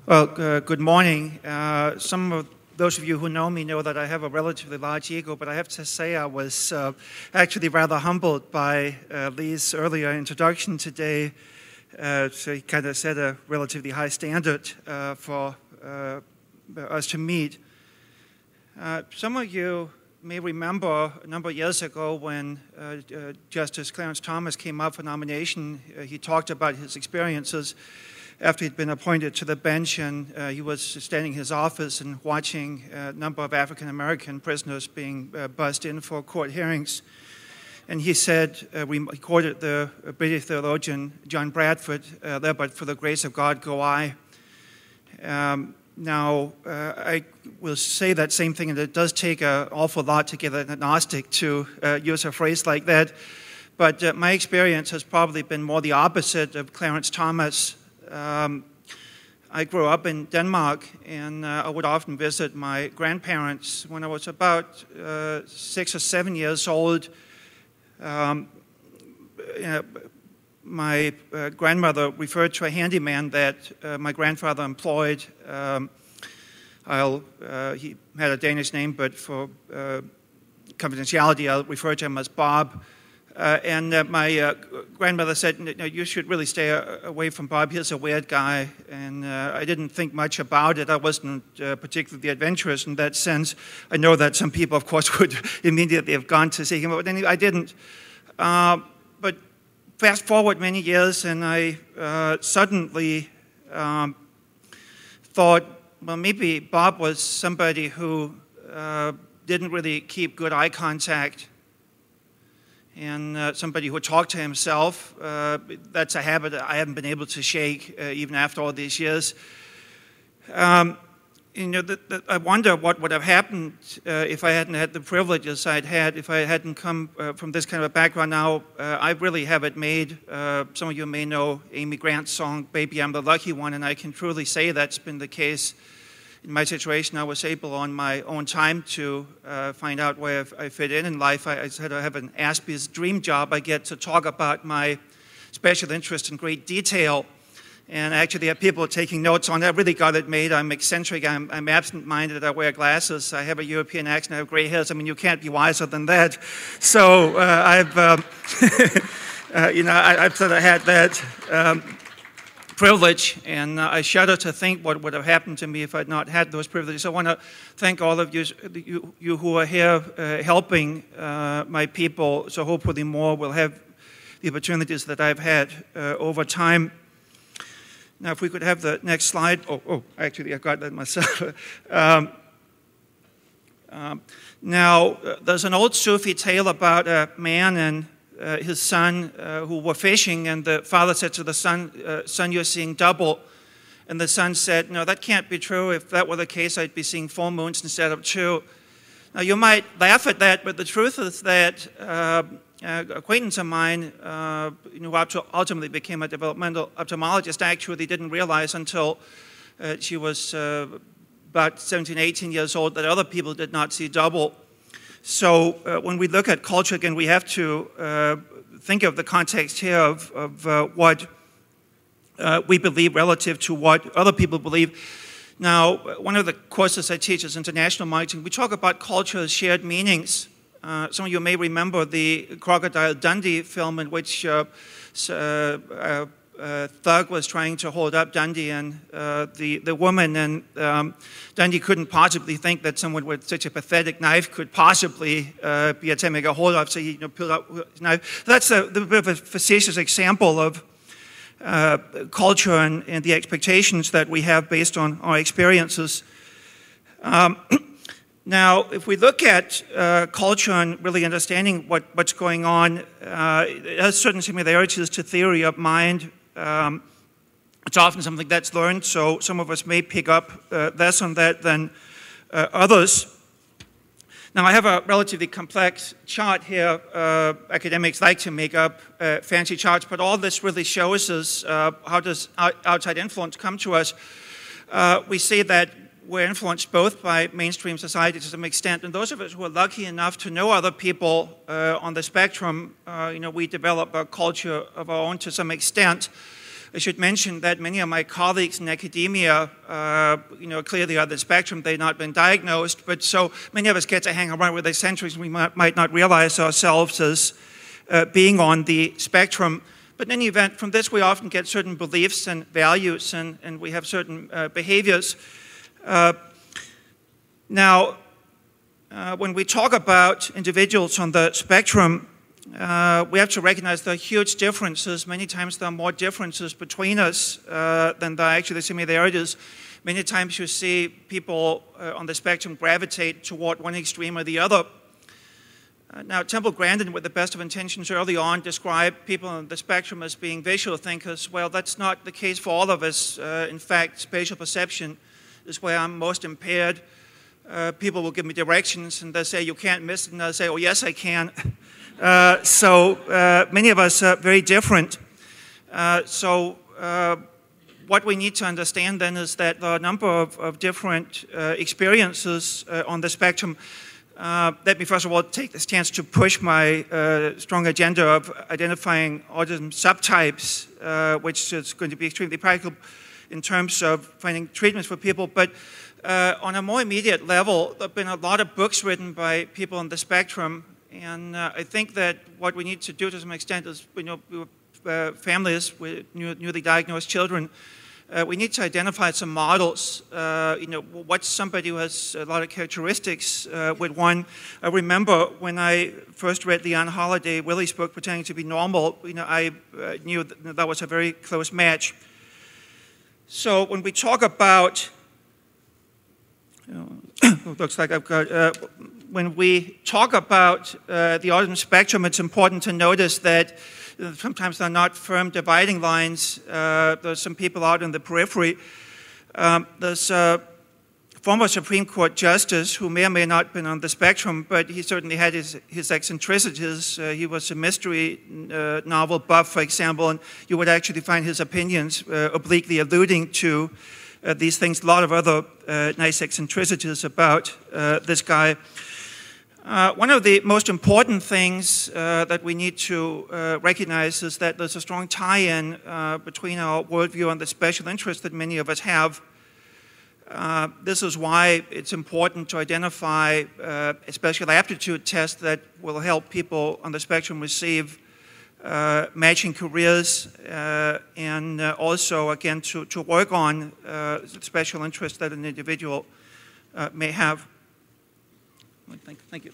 Well, good morning. Some of those of you who know me know that I have a relatively large ego, but I have to say I was actually rather humbled by Lee's earlier introduction today. So he kind of set a relatively high standard for us to meet. Some of you may remember a number of years ago when Justice Clarence Thomas came up for nomination. He talked about his experiences after he'd been appointed to the bench, and he was standing in his office and watching a number of African-American prisoners being buzzed in for court hearings. And he said, he quoted the British theologian John Bradford, there, but for the grace of God go I. Now, I will say that same thing, and it does take an awful lot to get an agnostic to use a phrase like that. But my experience has probably been more the opposite of Clarence Thomas. I grew up in Denmark, and I would often visit my grandparents. When I was about 6 or 7 years old, my grandmother referred to a handyman that my grandfather employed. He had a Danish name, but for confidentiality, I'll refer to him as Bob. My grandmother said, no, you should really stay away from Bob. He's a weird guy. And I didn't think much about it. I wasn't particularly adventurous in that sense. I know that some people, of course, would immediately have gone to see him, but anyway, I didn't. But fast forward many years, and I suddenly thought, well, maybe Bob was somebody who didn't really keep good eye contact, and somebody who talked to himself. That's a habit I haven't been able to shake even after all these years. I wonder what would have happened if I hadn't had the privileges I'd had, if I hadn't come from this kind of a background. Now, I really have it made. Some of you may know Amy Grant's song, Baby, I'm the Lucky One, and I can truly say that's been the case. In my situation, I was able on my own time to find out where I fit in life. I said I have an Aspie's dream job. I get to talk about my special interest in great detail. And actually, there are people taking notes on that. I really got it made. I'm eccentric. I'm absent-minded. I wear glasses. I have a European accent. I have gray hairs. I mean, you can't be wiser than that. So I've sort of had that privilege, and I shudder to think what would have happened to me if I'd not had those privileges. I want to thank all of you who are here helping my people, so hopefully more will have the opportunities that I've had over time. Now, if we could have the next slide. Actually, I got that myself. Now, there's an old Sufi tale about a man and his son who were fishing, and the father said to the son, son, you're seeing double. And the son said, no, that can't be true. If that were the case, I'd be seeing 4 moons instead of 2. Now, you might laugh at that, but the truth is that an acquaintance of mine, who ultimately became a developmental ophthalmologist, actually didn't realize until she was about 17, 18 years old that other people did not see double. So when we look at culture, again, we have to think of the context here of what we believe relative to what other people believe. Now, one of the courses I teach is international marketing. We talk about culture as shared meanings. Some of you may remember the Crocodile Dundee film in which Thug was trying to hold up Dundee and the woman, and Dundee couldn't possibly think that someone with such a pathetic knife could possibly be attempting a hold up, so he pulled out his knife. That's a bit of a facetious example of culture and the expectations that we have based on our experiences. Now, if we look at culture and really understanding what's going on, it has certain similarities to theory of mind. It's often something that's learned, so some of us may pick up less on that than others. Now, I have a relatively complex chart here. Academics like to make up fancy charts, but all this really shows us how does outside influence come to us. We see that we're influenced both by mainstream society to some extent, and those of us who are lucky enough to know other people on the spectrum, we develop a culture of our own to some extent. I should mention that many of my colleagues in academia, clearly on the spectrum, they've not been diagnosed, but so many of us get to hang around with eccentrics, we might not realize ourselves as being on the spectrum. But in any event, from this we often get certain beliefs and values, and we have certain behaviors. Now, when we talk about individuals on the spectrum, we have to recognize there are huge differences. Many times there are more differences between us than there are actually similarities. Many times you see people on the spectrum gravitate toward one extreme or the other. Now, Temple Grandin, with the best of intentions early on, described people on the spectrum as being visual thinkers. Well, that's not the case for all of us. In fact, spatial perception is where I'm most impaired. People will give me directions, and they'll say, you can't miss it, and I'll say, oh, yes, I can. So many of us are very different. What we need to understand then is that there are a number of different experiences on the spectrum. Let me first of all take this chance to push my strong agenda of identifying autism subtypes, which is going to be extremely practical in terms of finding treatments for people. But on a more immediate level, there have been a lot of books written by people on the spectrum, and I think that what we need to do to some extent is, families with newly diagnosed children, we need to identify some models. What's somebody who has a lot of characteristics with one. I remember when I first read Leon Holiday Willie's book, Pretending to be Normal, I knew that was a very close match. So when we talk about, looks like I've got, when we talk about the autism spectrum, it's important to notice that sometimes there are not firm dividing lines. There's some people out in the periphery. There's a former Supreme Court justice who may or may not have been on the spectrum, but he certainly had his eccentricities. He was a mystery novel buff, for example, and you would actually find his opinions obliquely alluding to these things. A lot of other nice eccentricities about this guy. One of the most important things that we need to recognize is that there's a strong tie-in between our worldview and the special interest that many of us have. This is why it's important to identify a special aptitude test that will help people on the spectrum receive matching careers and also, again, to work on special interests that an individual may have. Thank you.